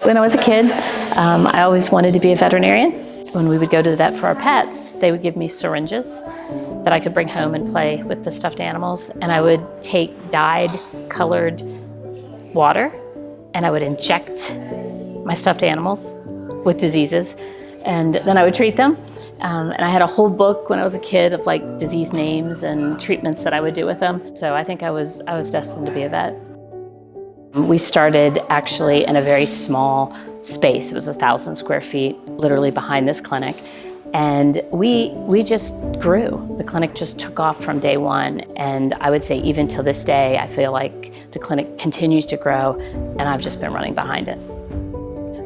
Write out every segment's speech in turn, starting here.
When I was a kid, I always wanted to be a veterinarian. When we would go to the vet for our pets, they would give me syringes that I could bring home and play with the stuffed animals. And I would take dyed, colored water, and I would inject my stuffed animals with diseases. And then I would treat them. And I had a whole book when I was a kid of like disease names and treatments that I would do with them. So I think I was destined to be a vet. We started actually in a very small space. It was 1,000 square feet, literally behind this clinic. And we just grew. The clinic just took off from day one. And I would say even till this day, I feel like the clinic continues to grow, and I've just been running behind it.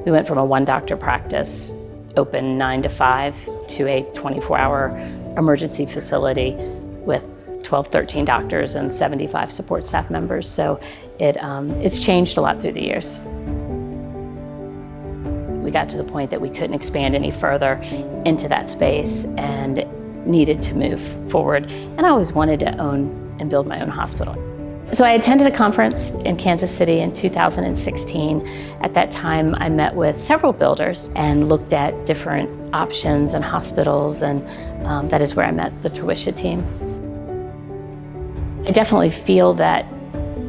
We went from a one doctor practice, open 9 to 5, to a 24-hour emergency facility with 12, 13 doctors and 75 support staff members. So it's changed a lot through the years. We got to the point that we couldn't expand any further into that space and needed to move forward. And I always wanted to own and build my own hospital. So I attended a conference in Kansas City in 2016. At that time, I met with several builders and looked at different options and hospitals, and that is where I met the TerWisscha team. I definitely feel that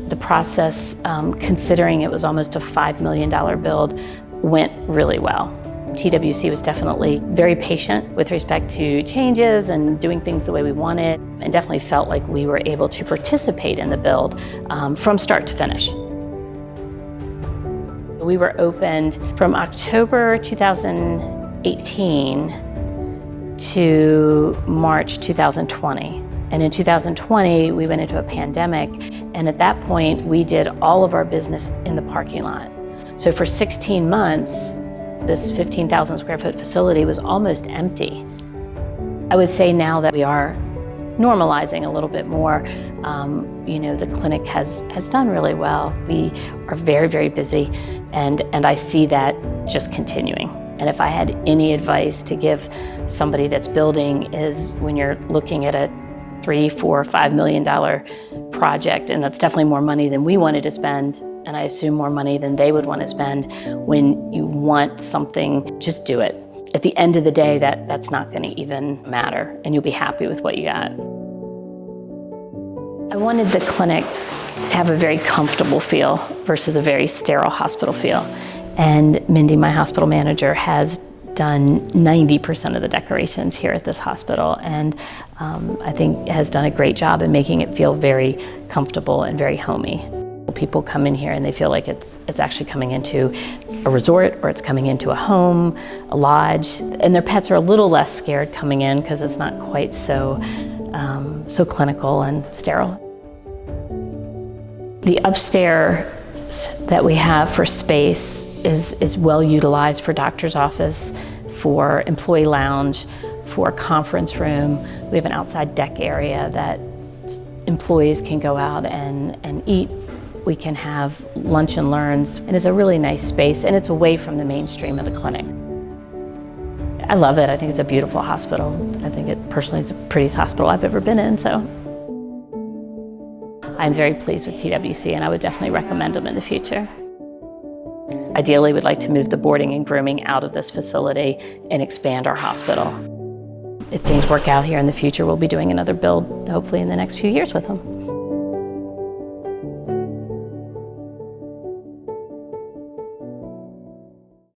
the process, considering it was almost a $5 million build, went really well. TWC was definitely very patient with respect to changes and doing things the way we wanted, and definitely felt like we were able to participate in the build from start to finish. We were opened from October 2018 to March 2020. And in 2020, we went into a pandemic, and at that point, we did all of our business in the parking lot. So for 16 months, this 15,000 square foot facility was almost empty. I would say now that we are normalizing a little bit more, the clinic has done really well. We are very, very busy, and I see that just continuing. And if I had any advice to give somebody that's building, is when you're looking at a $3, $4, $5 million project, and that's definitely more money than we wanted to spend, and I assume more money than they would want to spend. When you want something, just do it. At the end of the day, that's not going to even matter, and you'll be happy with what you got. I wanted the clinic to have a very comfortable feel versus a very sterile hospital feel. And Mindy, my hospital manager, has done 90% of the decorations here at this hospital, and I think has done a great job in making it feel very comfortable and very homey. People come in here and they feel like it's actually coming into a resort, or it's coming into a home, a lodge, and their pets are a little less scared coming in because it's not quite so clinical and sterile. The upstairs that we have for space is well utilized for doctor's office, for employee lounge, for conference room. We have an outside deck area that employees can go out and eat. We can have lunch and learns, and it's a really nice space, and it's away from the mainstream of the clinic. I love it. I think it's a beautiful hospital. I think it personally is the prettiest hospital I've ever been in, so. I'm very pleased with TWC, and I would definitely recommend them in the future. Ideally, we'd like to move the boarding and grooming out of this facility and expand our hospital. If things work out here in the future, we'll be doing another build, hopefully in the next few years with them.